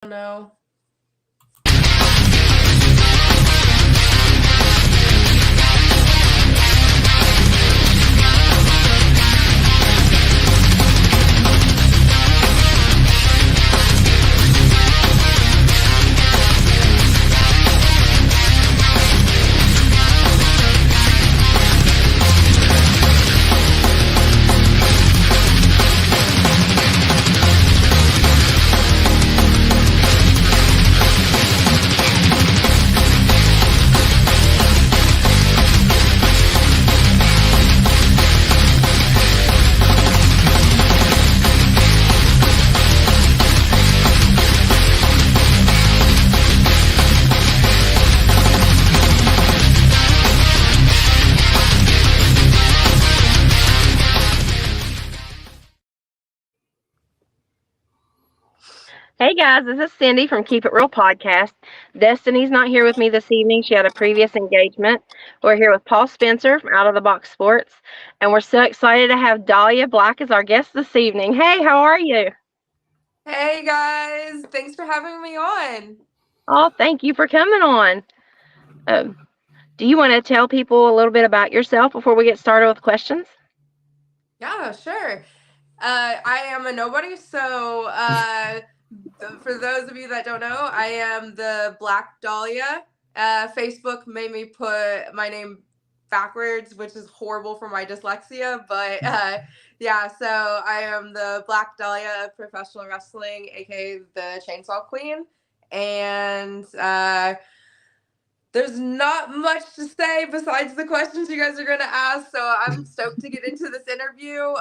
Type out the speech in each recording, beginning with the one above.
No. Hey guys, this is Cindy from Keep It Real Podcast. Destiny's not here with me this evening. She had a previous engagement. We're here with Paul Spencer from Out of the Box Sports, and we're so excited to have Dahlia Black as our guest this evening. Hey, how are you? Hey guys, thanks for having me on. Oh, thank you for coming on. Um, do you want to tell people a little bit about yourself before we get started with questions? Yeah, sure. I am a nobody, so for those of you that don't know, I am the Black Dahlia. Facebook made me put my name backwards, which is horrible for my dyslexia, but yeah, so I am the Black Dahlia of professional wrestling, aka the Chainsaw Queen, and there's not much to say besides the questions you guys are going to ask, so I'm stoked to get into this interview.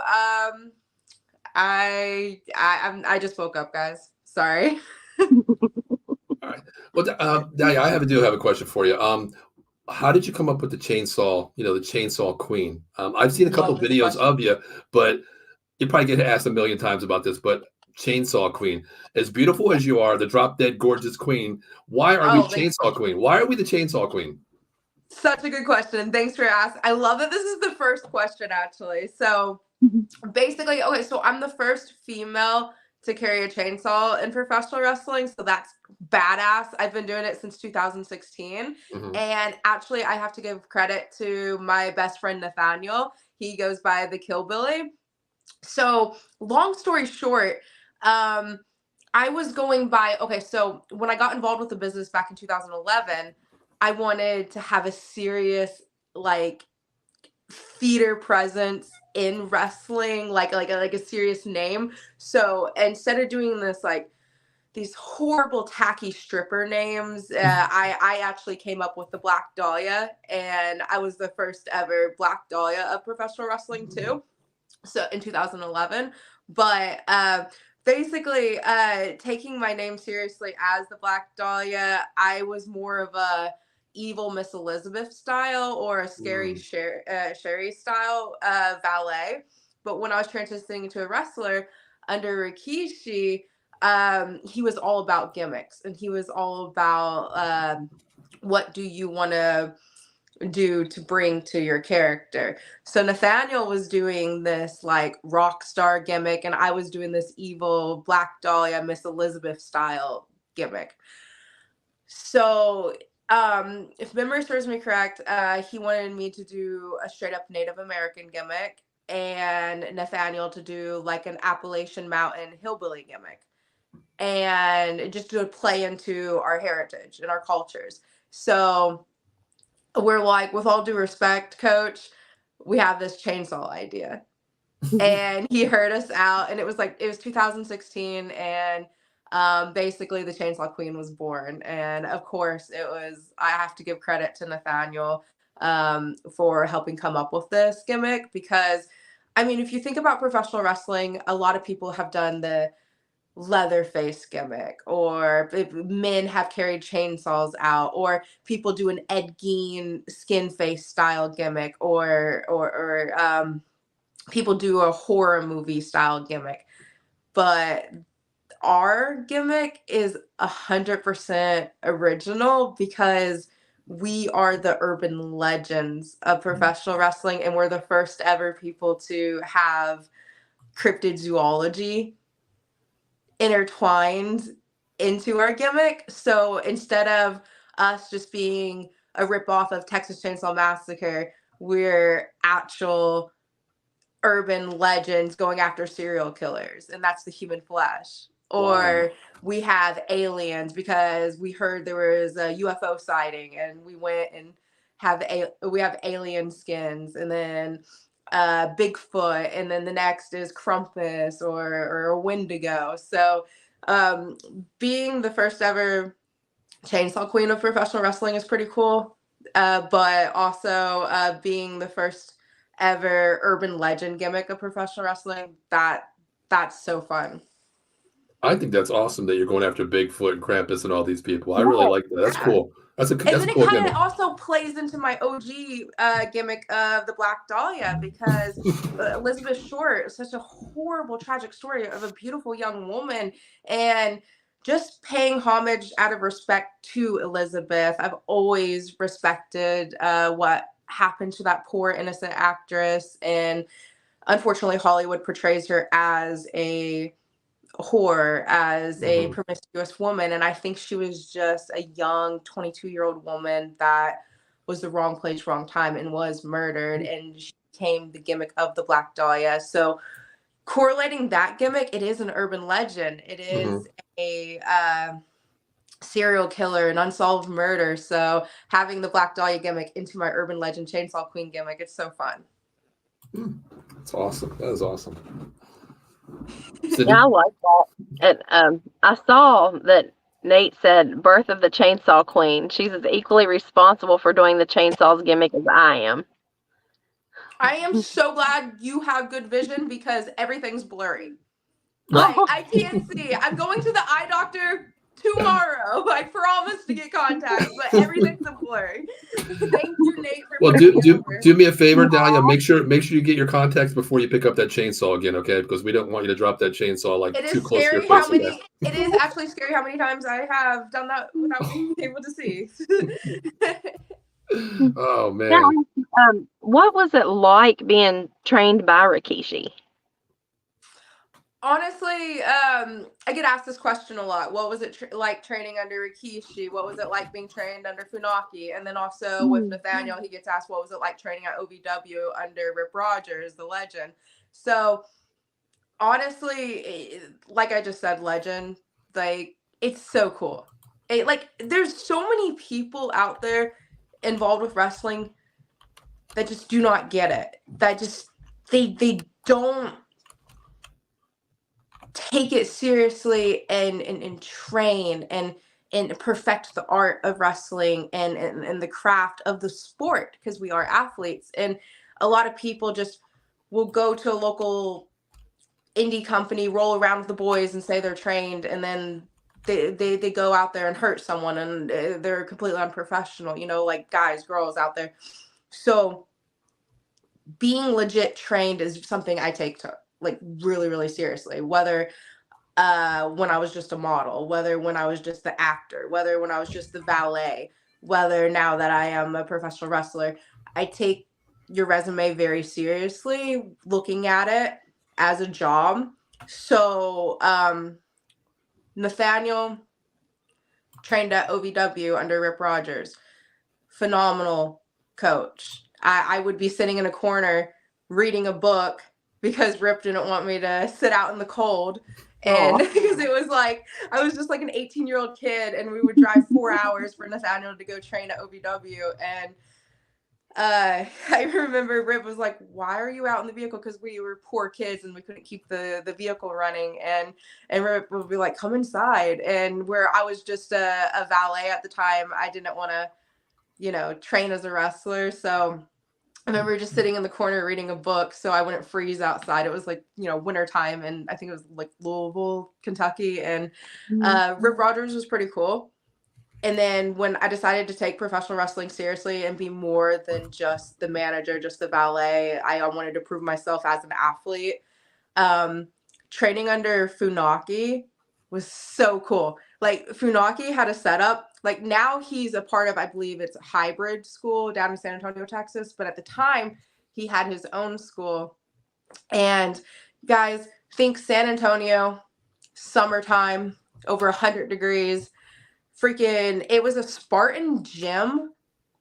I just woke up, guys. Sorry. All right. Well, Dahlia, I do have a question for you. How did you come up with the chainsaw? The chainsaw queen. I've seen a couple Love this videos question. of you, but you probably get asked a million times about this. But chainsaw queen, as beautiful as you are, the drop dead gorgeous queen. Why are we chainsaw queen? Why are we the chainsaw queen? Such a good question. Thanks for asking. I love that this is the first question, actually. So basically, okay, so I'm the first female to carry a chainsaw in professional wrestling, so that's badass. I've been doing it since 2016, and actually I have to give credit to my best friend Nathaniel. He goes by the Killbilly. So long story short, I was going by, okay, so when I got involved with the business back in 2011, I wanted to have a serious, like, theater presence in wrestling, like a serious name. So instead of doing this, like, these horrible tacky stripper names, I actually came up with the Black Dahlia, and I was the first ever Black Dahlia of professional wrestling too. So in 2011, but basically taking my name seriously as the Black Dahlia, I was more of a evil Miss Elizabeth style or a scary Sherry style valet. But when I was transitioning into a wrestler under Rikishi, he was all about gimmicks, and he was all about what do you want to do to bring to your character. So Nathaniel was doing this like rock star gimmick, and I was doing this evil Black Dahlia Miss Elizabeth style gimmick. So if memory serves me correct, he wanted me to do a straight up Native American gimmick, and Nathaniel to do like an Appalachian Mountain hillbilly gimmick, and just to play into our heritage and our cultures. So we're like, with all due respect, coach, we have this chainsaw idea. And he heard us out, and it was 2016, and basically the Chainsaw Queen was born. And of course I have to give credit to Nathaniel for helping come up with this gimmick, because I mean, if you think about professional wrestling, a lot of people have done the Leatherface gimmick, or men have carried chainsaws out, or people do an Ed Gein skin face style gimmick, or people do a horror movie style gimmick. But our gimmick is 100% original, because we are the urban legends of professional wrestling, and we're the first ever people to have cryptozoology intertwined into our gimmick. So instead of us just being a ripoff of Texas Chainsaw Massacre, we're actual urban legends going after serial killers, and that's the human flesh. Or we have aliens because we heard there was a UFO sighting, and we went and we have alien skins, and then Bigfoot, and then the next is Krampus or a Wendigo. So being the first ever chainsaw queen of professional wrestling is pretty cool. But also being the first ever urban legend gimmick of professional wrestling, that's so fun. I think that's awesome that you're going after Bigfoot and Krampus and all these people. I really like that. That's cool. That's a cool And then it gimmick. kind of also plays into my OG gimmick of the Black Dahlia, because Elizabeth Short is such a horrible, tragic story of a beautiful young woman, and just paying homage out of respect to Elizabeth. I've always respected what happened to that poor innocent actress, and unfortunately Hollywood portrays her as a whore, as a promiscuous woman, and I think she was just a young 22-year-old woman that was the wrong place, wrong time, and was murdered, and she became the gimmick of the Black Dahlia. So correlating that gimmick, it is an urban legend. It is a serial killer, an unsolved murder. So having the Black Dahlia gimmick into my urban legend chainsaw queen gimmick, it's so fun. That's awesome. That is awesome. Yeah, I like that. And I saw that Nate said birth of the chainsaw queen. She's as equally responsible for doing the chainsaws gimmick as I am. I am so glad you have good vision, because everything's blurry. Like, I can't see. I'm going to the eye doctor tomorrow. I promise to get contacts, but everything's a blur. Thank you, Nate, for do me a favor, Dahlia. Make sure you get your contacts before you pick up that chainsaw again, okay? Because we don't want you to drop that chainsaw like too close to your face. It is actually scary how many times I have done that without being able to see. Oh man. Yeah, what was it like being trained by Rikishi? Honestly, I get asked this question a lot. What was it like training under Rikishi? What was it like being trained under Funaki? And then also with Nathaniel, he gets asked, what was it like training at OVW under Rip Rogers, the legend? So honestly, like I just said, legend, like, it's so cool. There's so many people out there involved with wrestling that just do not get it. That just, they don't take it seriously and train and perfect the art of wrestling and the craft of the sport, because we are athletes. And a lot of people just will go to a local indie company, roll around with the boys and say they're trained, and then they go out there and hurt someone, and they're completely unprofessional, like guys, girls out there. So being legit trained is something I take to like really, really seriously, whether when I was just a model, whether when I was just the actor, whether when I was just the valet, whether now that I am a professional wrestler. I take your resume very seriously, looking at it as a job. So Nathaniel trained at OVW under Rip Rogers, phenomenal coach. I would be sitting in a corner reading a book because Rip didn't want me to sit out in the cold. And because it was like, I was just like an 18-year-old kid, and we would drive 4 hours for Nathaniel to go train at OVW. And I remember Rip was like, why are you out in the vehicle? Because we were poor kids and we couldn't keep the vehicle running. And Rip would be like, come inside. And where I was just a valet at the time, I didn't want to, train as a wrestler. So I remember just sitting in the corner reading a book so I wouldn't freeze outside. It was like, winter time, and I think it was like Louisville, Kentucky. And Rip Rogers was pretty cool. And then when I decided to take professional wrestling seriously and be more than just the manager, just the valet, I wanted to prove myself as an athlete. Training under Funaki was so cool. Like, Funaki had a setup. Like, now he's a part of, I believe it's a hybrid school down in San Antonio, Texas. But at the time, he had his own school. And guys, think San Antonio, summertime, over 100 degrees. Freaking, it was a Spartan gym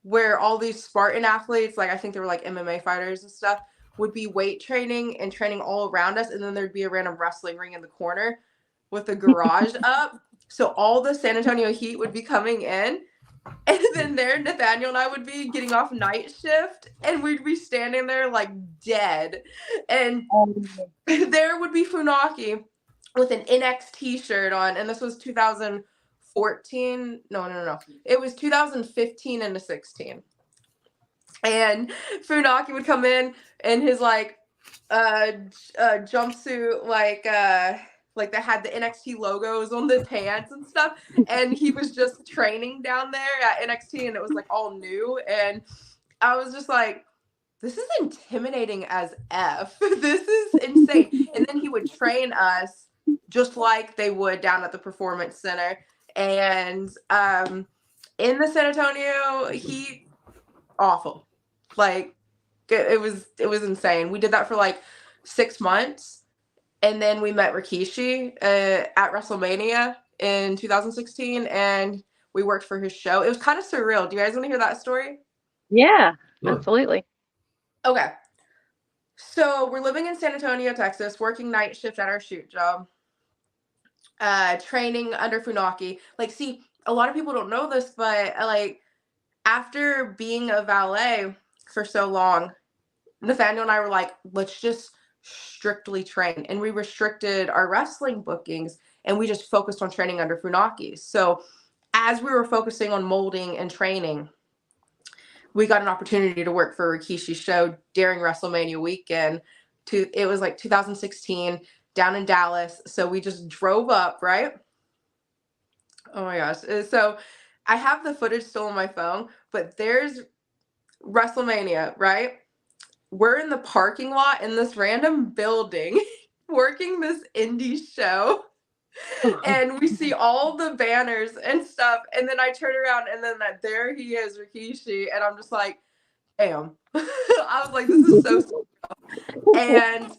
where all these Spartan athletes, like I think they were like MMA fighters and stuff, would be weight training and training all around us. And then there'd be a random wrestling ring in the corner with the garage up. So all the San Antonio Heat would be coming in. And then there, Nathaniel and I would be getting off night shift, and we'd be standing there like dead. And there would be Funaki with an NXT shirt on, and this was 2014. No. It was 2015 into 16. And Funaki would come in his like jumpsuit, like that had the NXT logos on the pants and stuff. And he was just training down there at NXT, and it was like all new. And I was just like, this is intimidating as F. This is insane. And then he would train us just like they would down at the Performance Center. And in the San Antonio Heat, awful. Like it was insane. We did that for like 6 months, and then we met Rikishi at WrestleMania in 2016, and we worked for his show. It was kind of surreal. Do you guys want to hear that story? Yeah, absolutely. Okay. So we're living in San Antonio, Texas, working night shift at our shoot job, training under Funaki. Like, see, a lot of people don't know this, but like after being a valet for so long, Nathaniel and I were like, let's just strictly train. And we restricted our wrestling bookings, and we just focused on training under Funaki. So as we were focusing on molding and training, we got an opportunity to work for Rikishi's show during WrestleMania weekend. It was like 2016 down in Dallas. So we just drove up, right? Oh my gosh. So I have the footage still on my phone, but there's WrestleMania, right? We're in the parking lot in this random building working this indie show. And we see all the banners and stuff. And then I turn around, and then there he is, Rikishi. And I'm just like, damn. I was like, this is so cool. And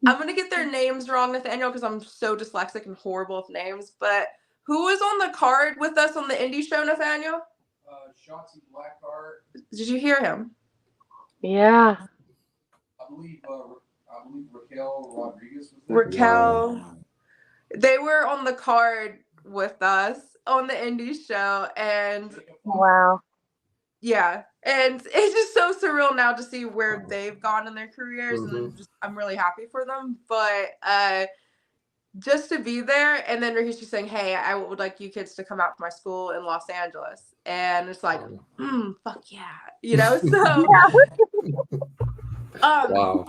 I'm going to get their names wrong, Nathaniel, because I'm so dyslexic and horrible with names. But who was on the card with us on the indie show, Nathaniel? Chainsaw Black Dahlia. Did you hear him? Yeah. I believe Raquel Rodriguez was there. Raquel. Wow. They were on the card with us on the indie show, and wow. Yeah. And it's just so surreal now to see where they've gone in their careers. Mm-hmm. And I'm really happy for them. But just to be there, and then Rikishi's saying, hey, I would like you kids to come out to my school in Los Angeles. And it's like, fuck yeah. You know, so wow.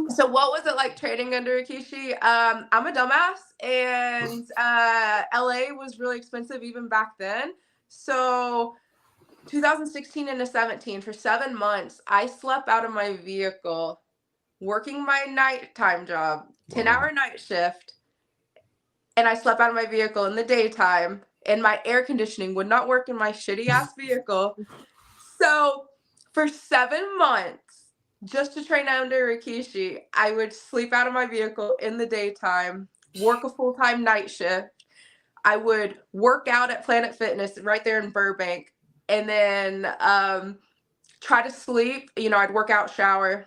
So what was it like training under Rikishi? I'm a dumbass, and LA was really expensive even back then. So 2016 into 17, for 7 months, I slept out of my vehicle working my nighttime job, 10-hour night shift, and I slept out of my vehicle in the daytime, and my air conditioning would not work in my shitty ass vehicle. So for 7 months, just to train under Rikishi, I would sleep out of my vehicle in the daytime, work a full-time night shift. I would work out at Planet Fitness right there in Burbank, and then try to sleep. You know, I'd work out, shower,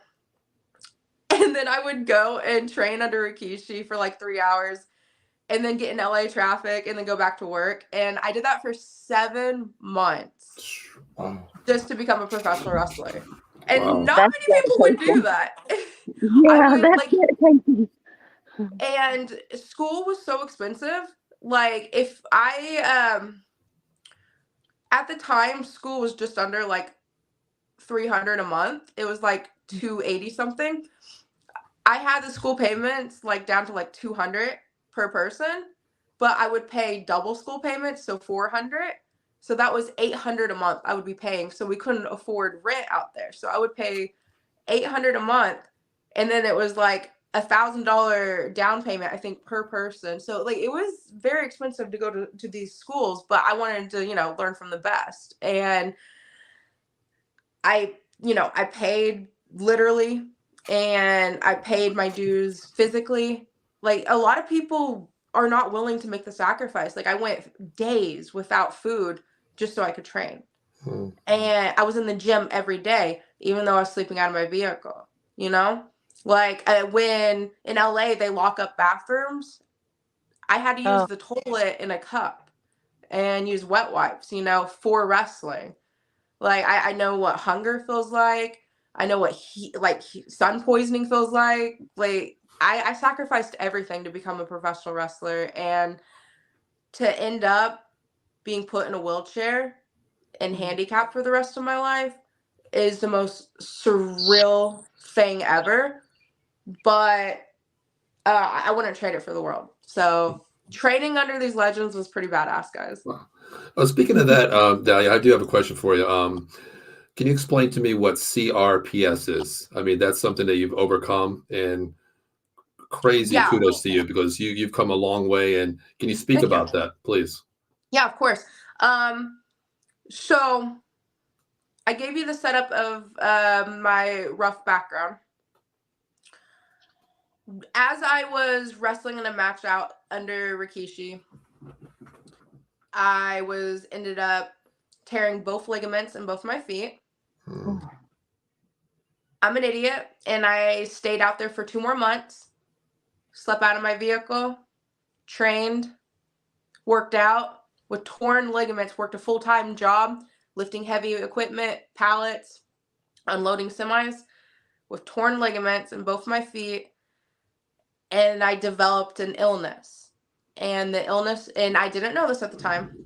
and then I would go and train under Rikishi for like 3 hours, and then get in LA traffic, and then go back to work. And I did that for 7 months just to become a professional wrestler. And not many people would do that. Yeah, and school was so expensive. Like, if I at the time, school was just under like $300 a month. It was like $280 something. I had the school payments like down to like $200 per person, but I would pay double school payments, so $400. So that was $800 a month I would be paying. So we couldn't afford rent out there. So I would pay $800 a month, and then it was like $1,000 down payment, I think, per person. So like it was very expensive to go to these schools, but I wanted to, you know, learn from the best. And I paid literally, and I paid my dues physically. Like, a lot of people are not willing to make the sacrifice. Like I went days without food just so I could train. And I was in the gym every day, even though I was sleeping out of my vehicle, you know? Like when in LA they lock up bathrooms, I had to use the toilet in a cup and use wet wipes, you know, for wrestling. Like I know what hunger feels like. I know what sun poisoning feels like. Like I sacrificed everything to become a professional wrestler, and to end up being put in a wheelchair and handicapped for the rest of my life is the most surreal thing ever. But I wouldn't trade it for the world. So training under these legends was pretty badass, guys. Wow. Speaking of that, Dahlia, I do have a question for you. Can you explain to me what CRPS is? I mean, that's something that you've overcome, and crazy kudos to you, because you've come a long way. And can you speak about that, please? Yeah, of course. So I gave you the setup of my rough background. As I was wrestling in a match out under Rikishi, I ended up tearing both ligaments in both my feet. I'm an idiot, and I stayed out there for 2 more months, slept out of my vehicle, trained, worked out with torn ligaments, worked a full-time job, lifting heavy equipment, pallets, unloading semis with torn ligaments in both my feet. And I developed an illness. And I didn't know this at the time,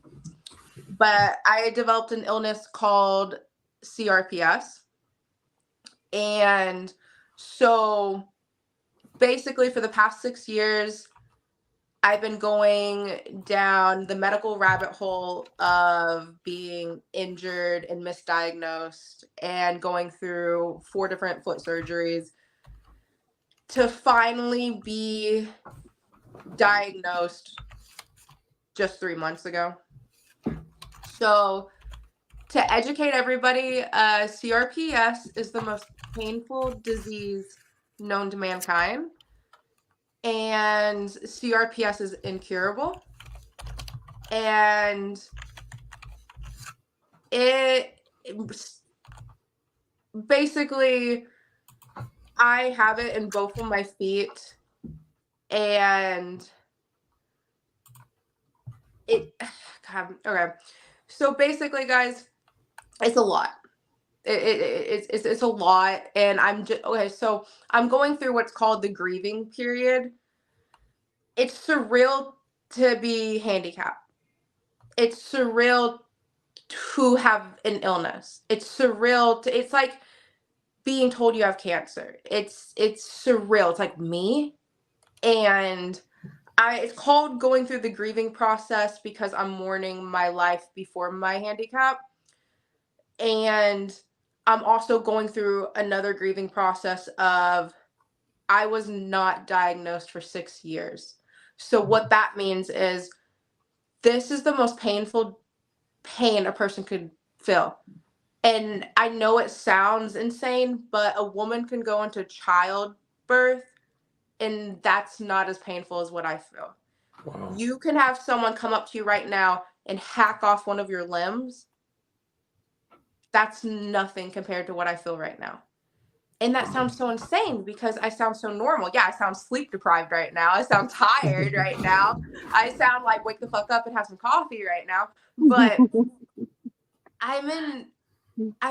but I developed an illness called CRPS. And so basically for the past 6 years, I've been going down the medical rabbit hole of being injured and misdiagnosed and going through 4 different foot surgeries to finally be diagnosed just 3 months ago. So to educate everybody, CRPS is the most painful disease known to mankind. And CRPS is incurable. And it basically, I have it in both of my feet. And okay. So basically, guys, it's a lot. It's a lot, and I'm just okay. So I'm going through what's called the grieving period. It's surreal to be handicapped. It's surreal to have an illness. It's surreal to. It's like being told you have cancer. It's surreal. It's like me, and it's called going through the grieving process because I'm mourning my life before my handicap. And I'm also going through another grieving process of I was not diagnosed for 6 years. So what that means is this is the most painful pain a person could feel. And I know it sounds insane, but a woman can go into childbirth and that's not as painful as what I feel. Wow. You can have someone come up to you right now and hack off one of your limbs. That's nothing compared to what I feel right now. And that sounds so insane because I sound so normal. Yeah, I sound sleep deprived right now. I sound tired right now. I sound like wake the fuck up and have some coffee right now. But I'm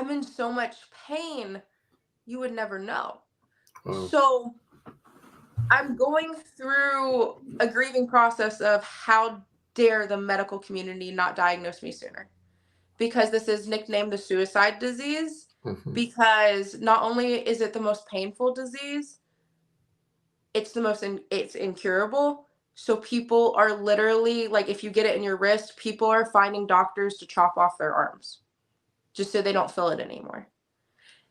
in so much pain you would never know. Wow. So I'm going through a grieving process of how dare the medical community not diagnose me sooner. Because this is nicknamed the suicide disease. Mm-hmm. Because not only is it the most painful disease, it's incurable. So people are literally, like, if you get it in your wrist, people are finding doctors to chop off their arms just so they don't feel it anymore.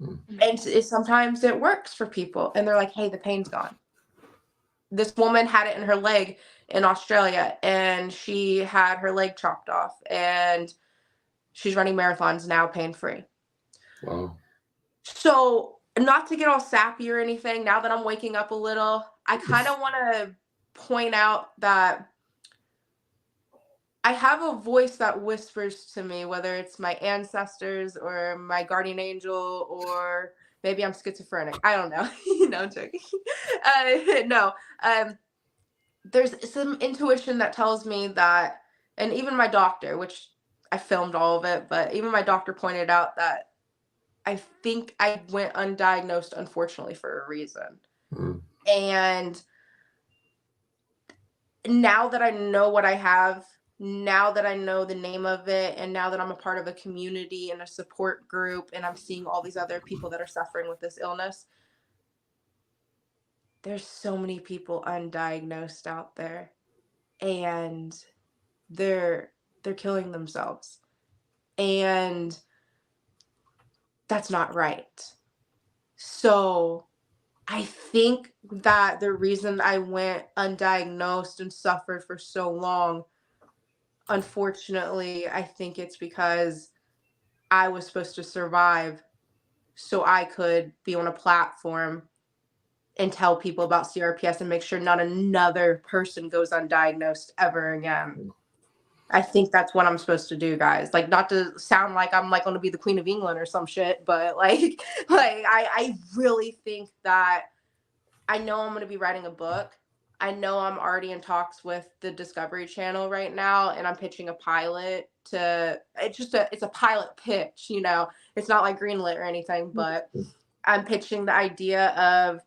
Mm-hmm. And sometimes it works for people. And they're like, hey, the pain's gone. This woman had it in her leg in Australia, and she had her leg chopped off. And she's running marathons now, pain-free. Wow. So, not to get all sappy or anything, now that I'm waking up a little, I kind of want to point out that I have a voice that whispers to me, whether it's my ancestors or my guardian angel, or maybe I'm schizophrenic. I don't know. No, I'm joking. No, there's some intuition that tells me that, and even my doctor, which I filmed all of it, but even my doctor pointed out that I think I went undiagnosed, unfortunately, for a reason. Mm. And now that I know what I have, now that I know the name of it, and now that I'm a part of a community and a support group, and I'm seeing all these other people that are suffering with this illness, there's so many people undiagnosed out there, and they're killing themselves. And that's not right. So I think that the reason I went undiagnosed and suffered for so long, unfortunately, I think it's because I was supposed to survive so I could be on a platform and tell people about CRPS and make sure not another person goes undiagnosed ever again. I think that's what I'm supposed to do, guys. Like, not to sound like I'm like going to be the Queen of England or some shit, but like I really think that I know I'm going to be writing a book. I know I'm already in talks with the Discovery Channel right now, and I'm pitching a pilot to, it's a pilot pitch, you know, it's not like greenlit or anything, but I'm pitching the idea of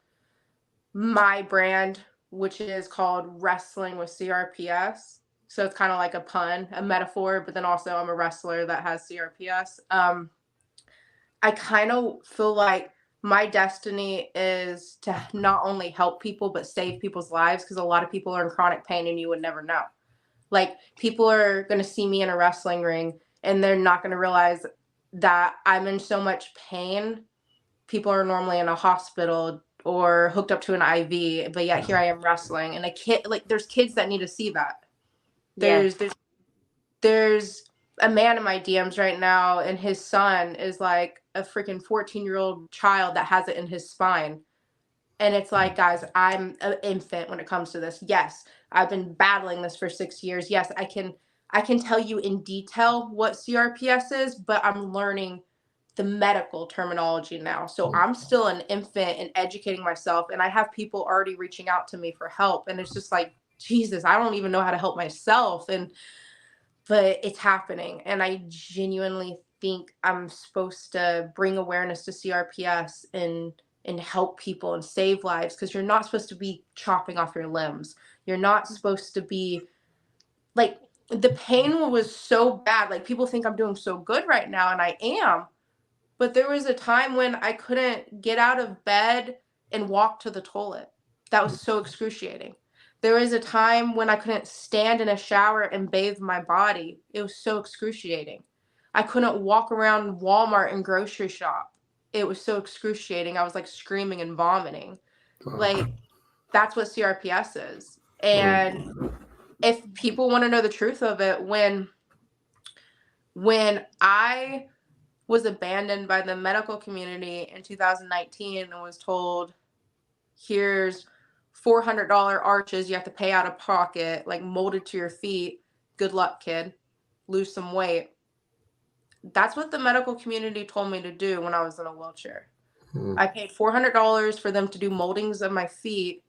my brand, which is called Wrestling with CRPS. So it's kind of like a pun, a metaphor, but then also I'm a wrestler that has CRPS. I kind of feel like my destiny is to not only help people, but save people's lives, because a lot of people are in chronic pain and you would never know. Like, people are going to see me in a wrestling ring and they're not going to realize that I'm in so much pain. People are normally in a hospital or hooked up to an IV, but yet here I am wrestling. And a kid, like, there's kids that need to see that. Yes. There's a man in my DMs right now, and his son is like a freaking 14-year-old child that has it in his spine. And it's like, guys, I'm an infant when it comes to this. Yes, I've been battling this for 6 years. Yes, I can tell you in detail what CRPS is, but I'm learning the medical terminology now. So I'm still an infant and educating myself, and I have people already reaching out to me for help. And it's just like, Jesus, I don't even know how to help myself. But it's happening. And I genuinely think I'm supposed to bring awareness to CRPS and help people and save lives, because you're not supposed to be chopping off your limbs. You're not supposed to be like, the pain was so bad. Like, people think I'm doing so good right now, and I am. But there was a time when I couldn't get out of bed and walk to the toilet. That was so excruciating. There was a time when I couldn't stand in a shower and bathe my body. It was so excruciating. I couldn't walk around Walmart and grocery shop. It was so excruciating. I was like screaming and vomiting. Like, that's what CRPS is. And if people want to know the truth of it, when I was abandoned by the medical community in 2019 and was told, here's $400 arches you have to pay out of pocket, like molded to your feet. Good luck, kid. Lose some weight. That's what the medical community told me to do when I was in a wheelchair. I paid $400 for them to do moldings of my feet,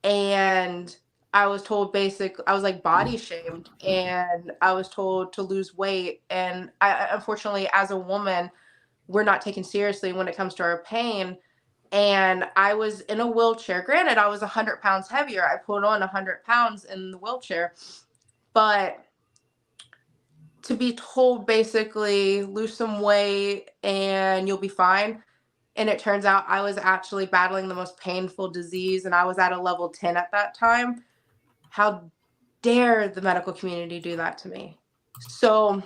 and I was told I was like body shamed, and I was told to lose weight. And I, unfortunately, as a woman, we're not taken seriously when it comes to our pain. And I was in a wheelchair. Granted, I was 100 pounds heavier. I put on 100 pounds in the wheelchair. But to be told basically, lose some weight and you'll be fine. And it turns out I was actually battling the most painful disease, and I was at a level 10 at that time. How dare the medical community do that to me? So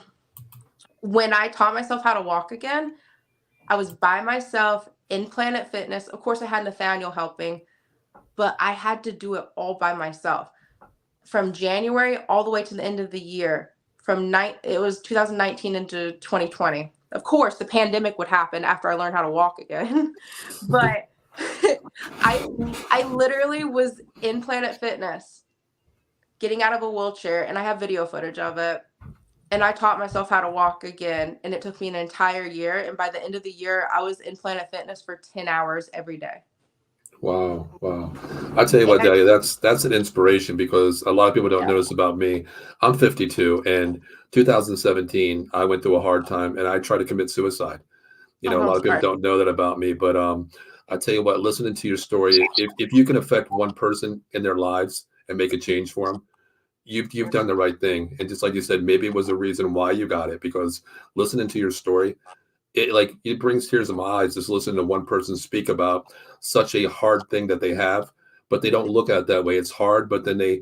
when I taught myself how to walk again, I was by myself in Planet Fitness. Of course, I had Nathaniel helping, but I had to do it all by myself. From January all the way to the end of the year, it was 2019 into 2020. Of course, the pandemic would happen after I learned how to walk again. But I literally was in Planet Fitness getting out of a wheelchair, and I have video footage of it. And I taught myself how to walk again, and it took me an entire year. And by the end of the year, I was in Planet Fitness for 10 hours every day. Wow, wow. I tell you what, And Dahlia, that's an inspiration because a lot of people don't know this about me. I'm 52, and 2017, I went through a hard time and I tried to commit suicide. You know, a I'm lot of people sorry. don't know that about me, but I tell you what, listening to your story, if you can affect one person in their lives and make a change for them, you've done the right thing. And just like you said, maybe it was a reason why you got it, because listening to your story, it brings tears to my eyes just listening to one person speak about such a hard thing that they have, but they don't look at it that way. It's hard, but then they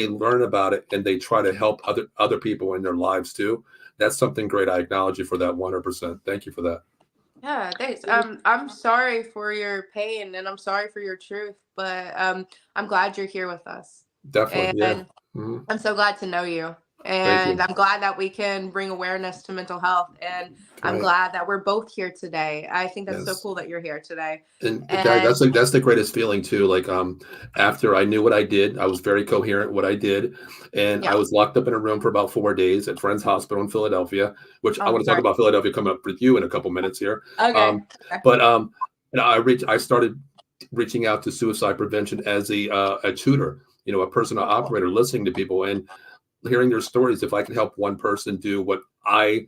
learn about it and they try to help other people in their lives too. That's something great. I acknowledge you for that 100%. Thank you for that. Yeah, thanks. I'm sorry for your pain and I'm sorry for your truth, but I'm glad you're here with us. Definitely. Yeah. And Mhm. I'm so glad to know you. Thank And you. I'm glad that we can bring awareness to mental health. And I'm Right. glad that we're both here today. I think that's so Yes. cool that you're here today. And And that's the greatest feeling too. Like after I knew what I did, I was very coherent what I did, and I yeah. was locked up in a room for about 4 days at Friends Hospital in Philadelphia, which I Oh, want to talk sorry. about Philadelphia coming up with you in a couple minutes here. Okay. But and I started reaching out to suicide prevention as a tutor, you know, a personal Oh, cool. operator, listening to people and hearing their stories. If I can help one person do what I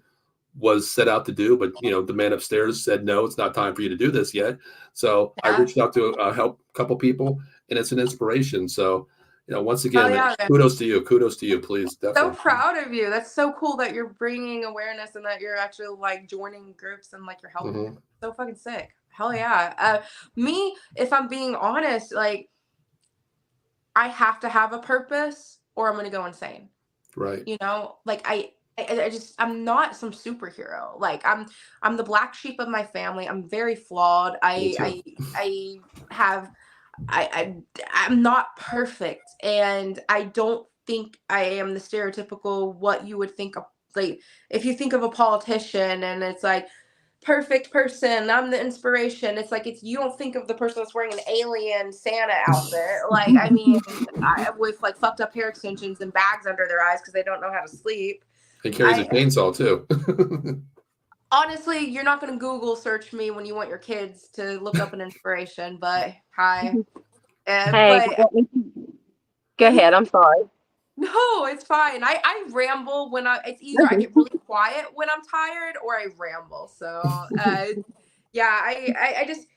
was set out to do, but you know, the man upstairs said, no, it's not time for you to do this yet. So I Yeah. reached out to help a couple people, and it's an inspiration. So, you know, once Oh, again, yeah. kudos to you, please. So Definitely. proud of you. That's so cool that you're bringing awareness and that you're actually like joining groups and like you're helping Hmm. people. So fucking sick. Hell yeah. Me, if I'm being honest, like I have to have a purpose or I'm gonna go insane. Right. You know, like I just I'm not some superhero. Like I'm the black sheep of my family. I'm very flawed. Me too. I have I'm not perfect, and I don't think I am the stereotypical what you would think of. Like if you think of a politician and it's like perfect person, I'm the inspiration. It's like it's you don't think of the person that's wearing an alien Santa outfit. Like I mean, with like fucked up hair extensions and bags under their eyes because they don't know how to sleep. And carries a I chainsaw too. honestly, you're not gonna Google search me when you want your kids to look up an inspiration, but hi. Hey, But go ahead. I'm sorry. no, it's fine. I ramble when it's either I get really quiet when I'm tired or I ramble. So yeah, I just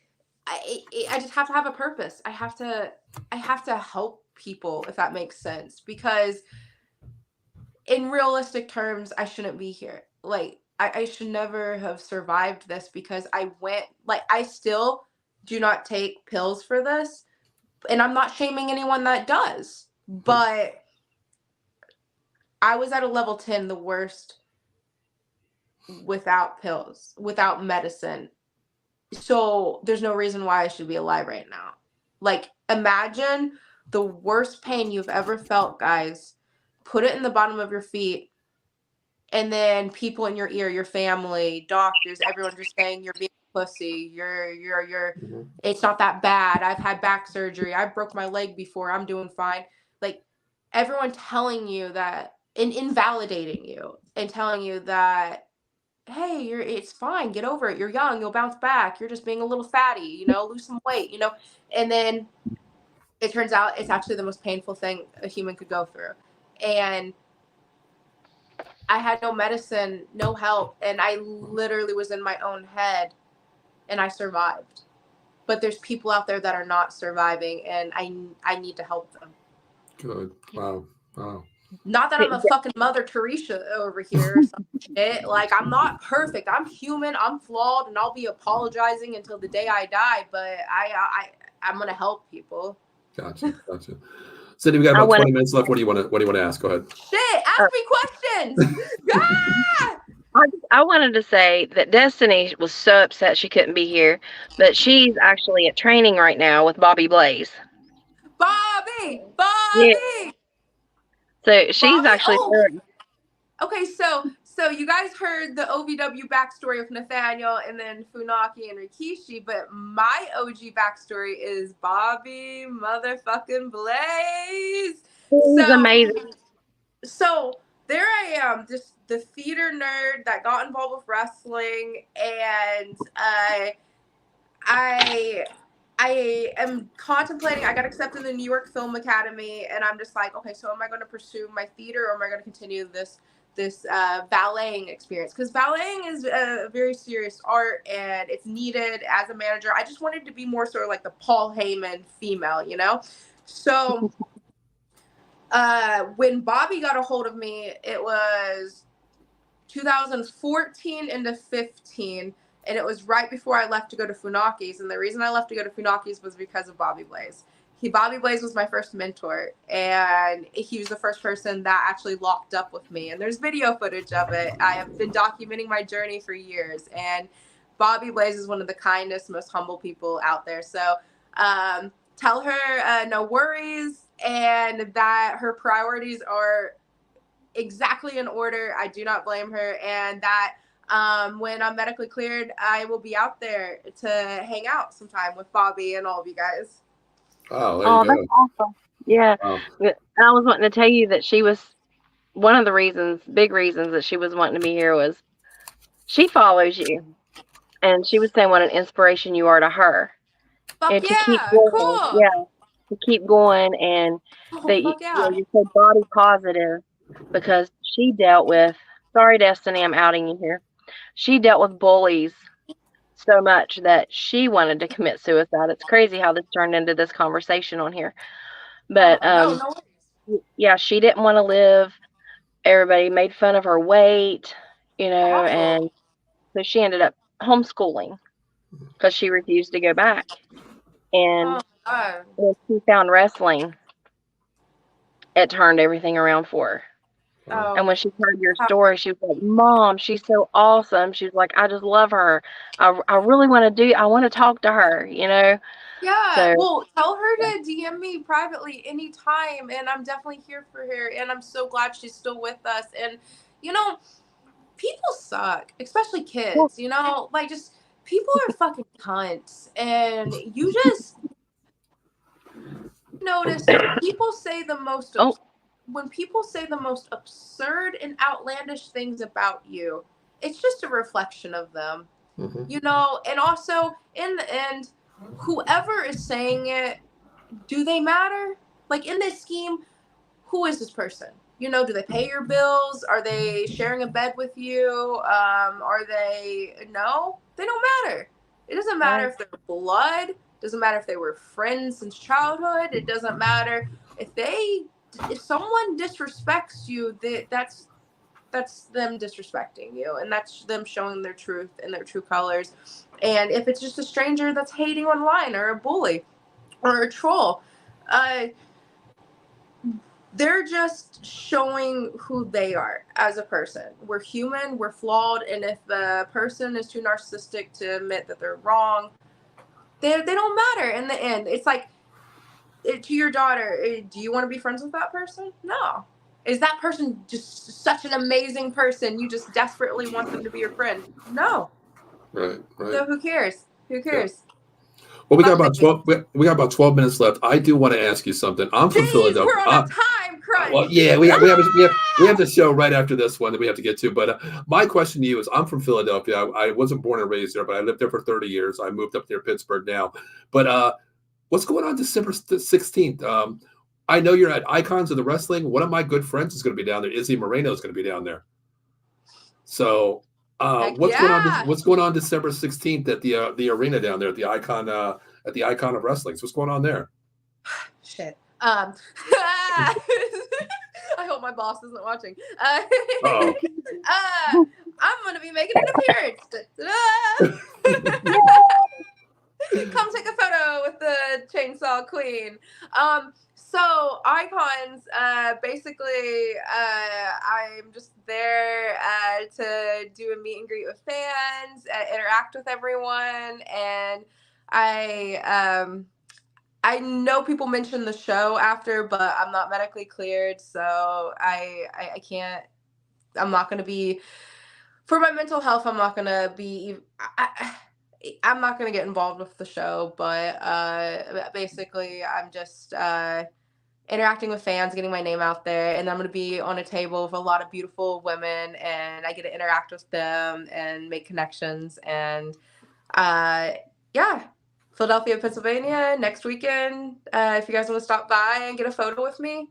have to have a purpose. I have to help people if that makes sense because in realistic terms, I shouldn't be here. Like I should never have survived this because I went like I still do not take pills for this, and I'm not shaming anyone that does, but I was at a level 10, the worst without pills, without medicine. So there's no reason why I should be alive right now. Like, imagine the worst pain you've ever felt, guys. Put it in the bottom of your feet, and then people in your ear, your family, doctors, everyone just saying you're being a pussy. Mhm. It's not that bad. I've had back surgery. I broke my leg before. I'm doing fine. Like, everyone telling you that and invalidating you and telling you that hey, it's fine, get over it, you're young, you'll bounce back, you're just being a little fatty, lose some weight, and then it turns out it's actually the most painful thing a human could go through. And I had no medicine, no help, and I literally was in my own head and I survived. But there's people out there that are not surviving and I need to help them. Good. Wow. Wow. Not that I'm a fucking Mother Teresa over here or some shit. Like, I'm not perfect. I'm human. I'm flawed, and I'll be apologizing until the day I die. But I'm gonna help people. Gotcha. Gotcha. Cindy, we got I about want 20 minutes left. What do you want to ask? Go ahead. Shit, ask me questions. Ah! I wanted to say that Destiny was so upset she couldn't be here, but she's actually at training right now with Bobby Blaze. Bobby, Yeah. Bobby, So she's Bobby. actually Oh, okay. So you guys heard the OVW backstory of Nathaniel and then Funaki and Rikishi, but my OG backstory is Bobby motherfucking Blaze. He's So, amazing. so there I am, just the theater nerd that got involved with wrestling, and I am contemplating. I got accepted in the New York Film Academy, and I'm just like, okay, so am I going to pursue my theater, or am I going to continue this valeting experience? Because valeting is a very serious art, and it's needed as a manager. I just wanted to be more sort of like the Paul Heyman female, you know. So when Bobby got a hold of me, it was 2014 into 15, and it was right before I left to go to Funaki's. And the reason I left to go to Funaki's was because of Bobby Blaze. Bobby Blaze was my first mentor, and he was the first person that actually locked up with me. And there's video footage of it. I have been documenting my journey for years, and Bobby Blaze is one of the kindest, most humble people out there. So tell her no worries, and that her priorities are exactly in order. I do not blame her, and that when I'm medically cleared, I will be out there to hang out sometime with Bobby and all of you guys. Oh, there you That's go. awesome. Yeah. Wow. I was wanting to tell you that she was one of the big reasons that she was wanting to be here was she follows you. And she was saying what an inspiration you are to her. Fuck And to keep yeah, going. cool. Yeah. To keep going, and Oh, that fuck yeah. you're so body positive, because she dealt with, sorry Destiny, I'm outing you here. She dealt with bullies so much that she wanted to commit suicide. It's crazy how this turned into this conversation on here. But No worries. yeah, she didn't want to live. Everybody made fun of her weight, Awful. and so she ended up homeschooling because she refused to go back. And when she found wrestling, it turned everything around for her. And when she heard your story, she was like, Mom, she's so awesome. She was like, I just love her. I really want to talk to her, Yeah, So, well, tell her to DM me privately anytime, and I'm definitely here for her, and I'm so glad she's still with us. And, people suck, especially kids, like, just people are fucking cunts, and you just notice people say the most when people say the most absurd and outlandish things about you, it's just a reflection of them. And also in the end, whoever is saying it, do they matter? Like, in this scheme, who is this person? Do they pay your bills? Are they sharing a bed with you? Are they, no, they don't matter. It doesn't matter if they're blood. It doesn't matter if they were friends since childhood. It doesn't matter if someone disrespects you, that's them disrespecting you, and that's them showing their truth and their true colors. And if it's just a stranger that's hating online, or a bully, or a troll, they're just showing who they are as a person. We're human, we're flawed, and if the person is too narcissistic to admit that they're wrong, they don't matter in the end. It's like, to your daughter, do you want to be friends with that person? No. Is that person just such an amazing person, you just desperately want them to be your friend? No. Right. So who cares? Who cares? Yeah. Well, we got about 12. We got about 12 minutes left. I do want to ask you something. I'm from Philadelphia. We're on a time crunch. Well, yeah, we have the show right after this one that we have to get to. But my question to you is, I'm from Philadelphia. I wasn't born and raised there, but I lived there for 30 years. I moved up near Pittsburgh now. But what's going on December 16th? I know you're at Icons of the Wrestling. One of my good friends is going to be down there. Izzy Moreno is going to be down there. So what's going on December 16th at the arena down there at the Icon of Wrestling? So what's going on there? Shit. I hope my boss isn't watching. I'm gonna be making an appearance. Come take a photo with the Chainsaw Queen. So Icons, basically, I'm just there to do a meet and greet with fans, interact with everyone, and I know people mention the show after, but I'm not medically cleared, so I can't. I'm not going to be, for my mental health, I'm not going to be. I'm not going to get involved with the show, but basically, I'm just interacting with fans, getting my name out there, and I'm going to be on a table with a lot of beautiful women, and I get to interact with them and make connections. And yeah, Philadelphia, Pennsylvania next weekend. If you guys want to stop by and get a photo with me,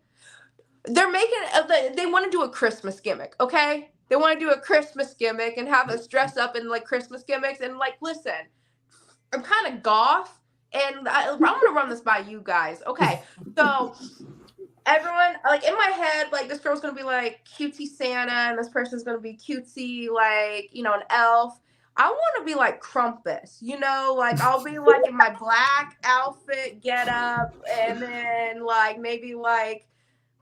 they're making they want to do a Christmas gimmick, okay? They want to do a Christmas gimmick and have us dress up in like Christmas gimmicks. And like, listen, I'm kind of goth, and I'm gonna run this by you guys, okay? So everyone, like in my head, like this girl's gonna be like cutesy Santa, and this person's gonna be cutesy, like, you know, an elf. I want to be like Krampus, you know, like I'll be like in my black outfit, get up, and then like maybe like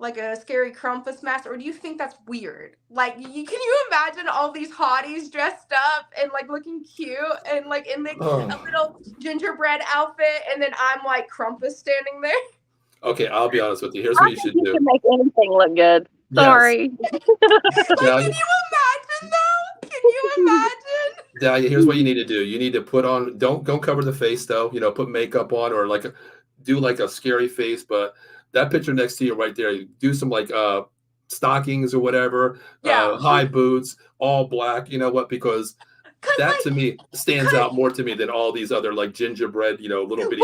a scary Krampus mask. Or do you think that's weird? Like, can you imagine all these hotties dressed up and like looking cute and like in like a little gingerbread outfit, and then I'm like Krampus standing there? Okay, I'll be honest with you. Here's what you should do. You can make anything look good. Sorry. Like, can you imagine though? Can you imagine? Dahlia, here's what you need to do. You need to put on, don't cover the face though, you know, put makeup on, or like do like a scary face. But that picture next to you right there, you do some like stockings or whatever, high boots, all black. You know what? Because that like, to me stands out more to me than all these other like gingerbread, you know, little bitty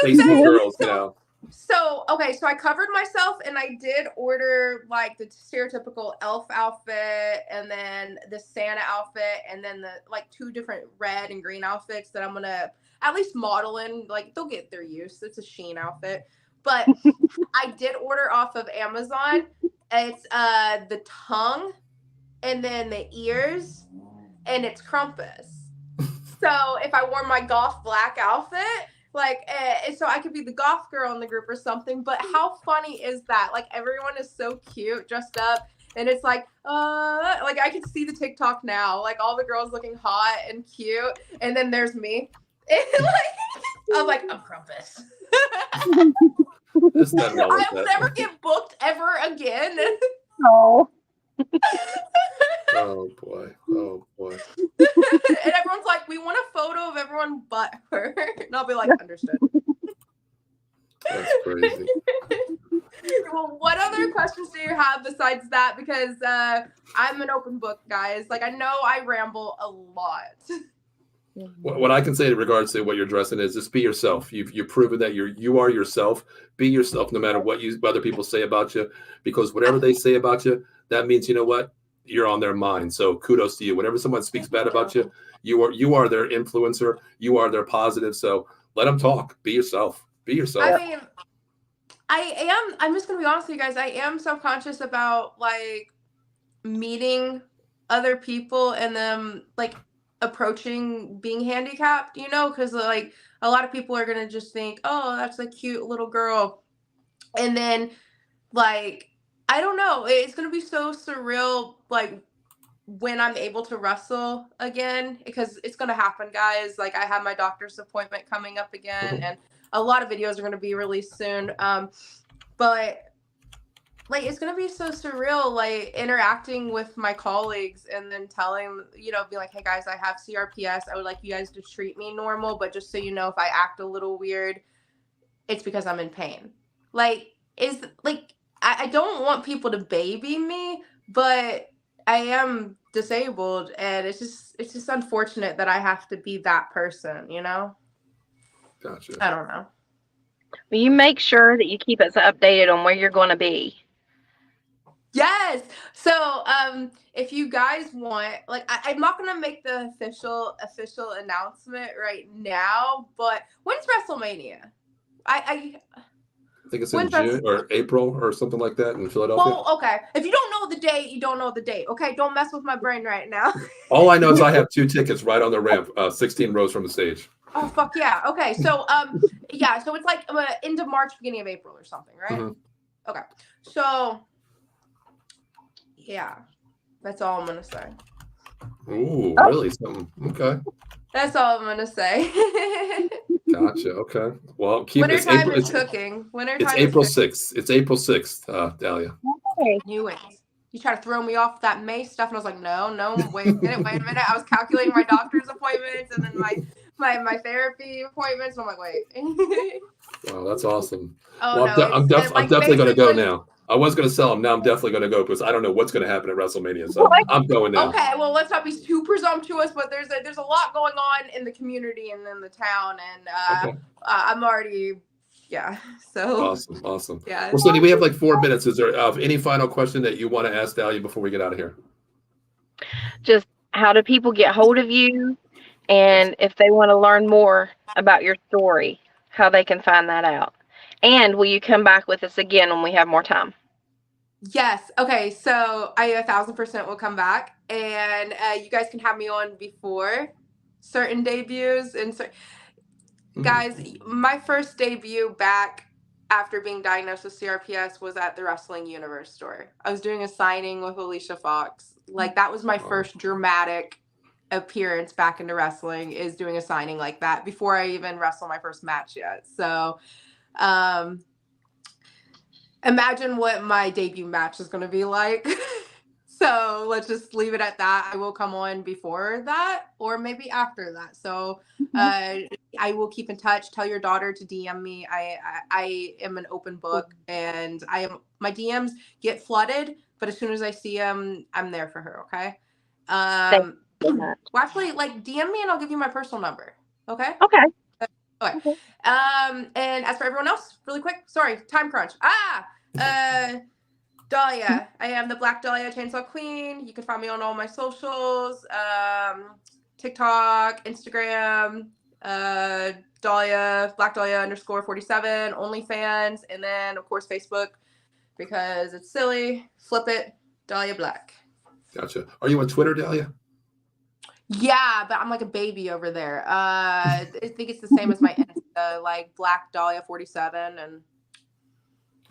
face girls, you know. So, okay, so I covered myself, and I did order like the stereotypical elf outfit, and then the Santa outfit, and then the like 2 different red and green outfits that I'm gonna at least model in. Like, they'll get their use. It's a Shein outfit. But I did order off of Amazon. It's the tongue, and then the ears, and it's Krampus. So if I wore my goth black outfit, like, so I could be the goth girl in the group or something. But how funny is that? Like, everyone is so cute, dressed up, and it's like I can see the TikTok now, like all the girls looking hot and cute, and then there's me, and like I'm like, I'm Krampus. I will never get booked ever again. No. Oh boy. And everyone's like, we want a photo of everyone but her. And I'll be like, understood. That's crazy. Well, what other questions do you have besides that? Because I'm an open book, guys. Like, I know I ramble a lot. What I can say in regards to what you're dressing is just be yourself. You've proven that you are yourself. Be yourself, no matter what other people say about you, because whatever they say about you, that means, you know what, you're on their mind. So kudos to you. Whenever someone speaks bad about you, you are their influencer. You are their positive. So let them talk. Be yourself. Be yourself. I mean, I'm just gonna be honest with you guys. I am self-conscious about like meeting other people and them like approaching being handicapped, you know, because like a lot of people are gonna just think, oh, that's a cute little girl, and then like I don't know, it's gonna be so surreal like when I'm able to wrestle again, because it's gonna happen, guys. Like, I have my doctor's appointment coming up again, and a lot of videos are gonna be released soon. But like, it's gonna be so surreal, like interacting with my colleagues and then telling, you know, be like, hey guys, I have CRPS. I would like you guys to treat me normal, but just so you know, if I act a little weird, it's because I'm in pain. Like, I don't want people to baby me, but I am disabled, and it's just unfortunate that I have to be that person, you know? Gotcha. I don't know. Well, you make sure that you keep us updated on where you're going to be. Yes. So, if you guys want, like, I'm not gonna make the official announcement right now, but when's WrestleMania? I think it's in June or April or something like that in Philadelphia. Well, okay. If you don't know the date, you don't know the date. Okay, don't mess with my brain right now. All I know is I have 2 tickets right on the ramp, 16 rows from the stage. Oh fuck yeah. Okay, so yeah, so it's like into March, beginning of April or something, right? Mm-hmm. Okay, so yeah, that's all I'm gonna say. Ooh, really? Something. Okay. That's all I'm gonna say. Gotcha. Okay. Well, keep Winter it's time April. is cooking. Winter time. It's April 6th. It's April 6th, Dahlia. Okay. Knew it. You tried to throw me off that May stuff, and I was like, no, wait a minute. I was calculating my doctor's appointments and then my therapy appointments. I'm like, wait. Wow, that's awesome. Oh Well, no, I'm like definitely going to go basically. now. I was going to sell them. Now I'm definitely going to go because I don't know what's going to happen at WrestleMania. So What? I'm going now. Okay, well, let's not be too presumptuous, but there's a lot going on in the community and in the town, and Okay. I'm already, yeah. So Awesome. yeah. Well, Cindy, we have like 4 minutes. Is there any final question that you want to ask Dahlia before we get out of here? Just how do people get hold of you? And if they want to learn more about your story, how they can find that out. And will you come back with us again when we have more time? Yes. Okay. So I 1,000% will come back, and you guys can have me on before certain debuts and guys. My first debut back after being diagnosed with CRPS was at the Wrestling Universe store. I was doing a signing with Alicia Fox. Like that was my first dramatic appearance back into wrestling, is doing a signing like that before I even wrestled my first match yet. So imagine what my debut match is going to be like. So let's just leave it at that. I will come on before that or maybe after that. So I will keep in touch. Tell your daughter to DM me. I am an open book, and my DMs get flooded, but as soon as I see them, I'm there for her. Okay. Well, actually, like DM me and I'll give you my personal number. Okay. Okay. And as for everyone else, really quick, sorry, time crunch. Dahlia. I am the Black Dahlia Chainsaw Queen. You can find me on all my socials, TikTok, Instagram, Dahlia, Black Dahlia _47, OnlyFans, and then of course Facebook, because it's silly. Flip it, Dahlia Black. Gotcha. Are you on Twitter, Dahlia? Yeah, but I'm like a baby over there. I think it's the same as my Insta, like Black Dahlia 47, and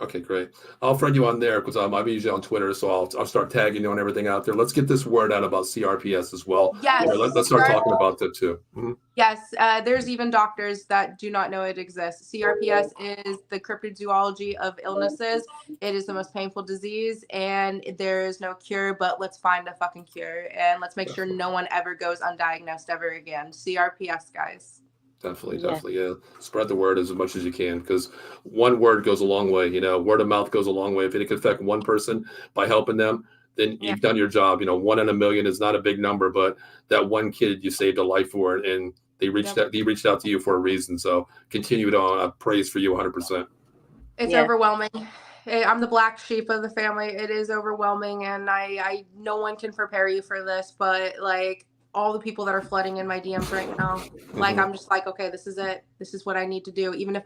okay, great. I'll friend you on there because I'm usually on Twitter, so I'll start tagging you on everything out there. Let's get this word out about CRPS as well. Yes. Let's start talking about that too. Yes, there's even doctors that do not know it exists. CRPS is the cryptozoology of illnesses. It is the most painful disease, and there is no cure, but let's find a fucking cure, and let's make sure no one ever goes undiagnosed ever again. CRPS, guys. Definitely, yeah. Spread the word as much as you can, because one word goes a long way. Word of mouth goes a long way. If it can affect one person by helping them, then you've done your job. 1 in a million is not a big number, but that one kid you saved a life for, and they reached out. He reached out to you for a reason. So continue it on. I praise for you 100%. It's overwhelming. I'm the black sheep of the family. It is overwhelming, and I no one can prepare you for this, but like all the people that are flooding in my DMs right now, like I'm just like, okay, this is it. This is what I need to do. Even if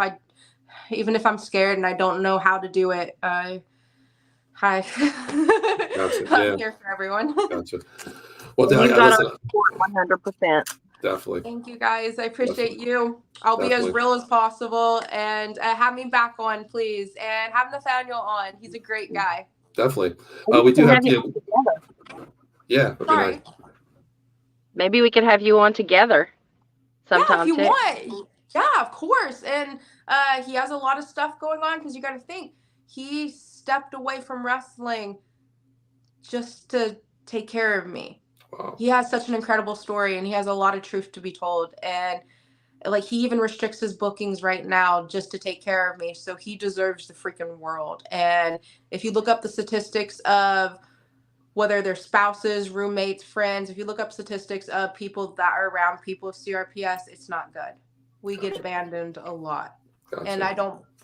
I'm scared and I don't know how to do it, hi. Gotcha. I'm here for everyone. Gotcha. Well, you got our support 100%. Definitely. Thank you, guys. I appreciate you. I'll be as real as possible, and have me back on, please, and have Nathaniel on. He's a great guy. Definitely. We do have to. Yeah. Sorry. Nice. Maybe we could have you on together sometime. Yeah, if you want. Yeah, of course. And he has a lot of stuff going on, because you got to think he stepped away from wrestling just to take care of me. Wow. He has such an incredible story, and he has a lot of truth to be told. And like he even restricts his bookings right now just to take care of me. So he deserves the freaking world. And if you look up the statistics of whether they're spouses, roommates, friends, if you look up statistics of people that are around people with CRPS, it's not good. We get abandoned a lot. Gotcha. And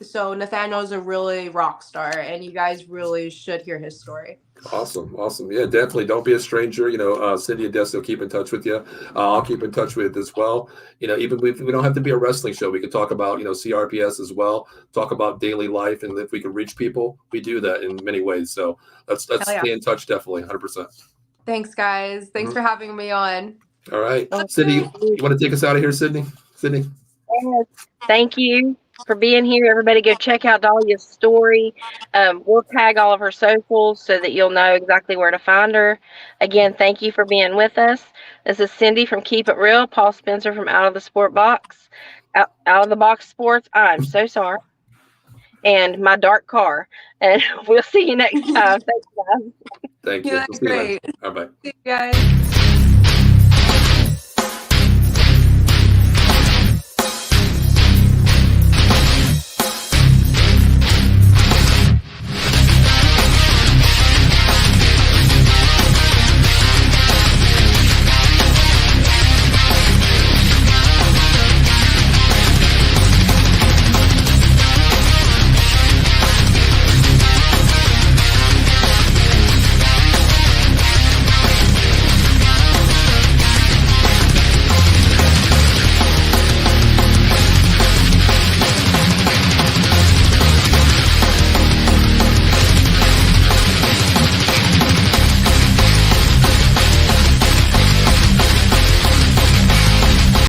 so Nathaniel's a really rock star, and you guys really should hear his story. Awesome. Yeah, definitely. Don't be a stranger. Cindy and Desi will keep in touch with you. I'll keep in touch with it as well. Even if we don't have to be a wrestling show, we can talk about, CRPS as well, talk about daily life. And if we can reach people, we do that in many ways. So let's stay in touch. Definitely. 100%. Thanks, guys. Thanks for having me on. All right. Sydney, you want to take us out of here, Sydney? Yes. Thank you for being here. Everybody go check out Dahlia's story. We'll tag all of her socials so that you'll know exactly where to find her. Again, thank you for being with us. This is Cindy from Keep It Real, Paul Spencer from Out of the Box Sports. I'm so sorry. And my dark car. And we'll see you next time. Thanks, guys. Thank you. That's great. Bye-bye. See you guys.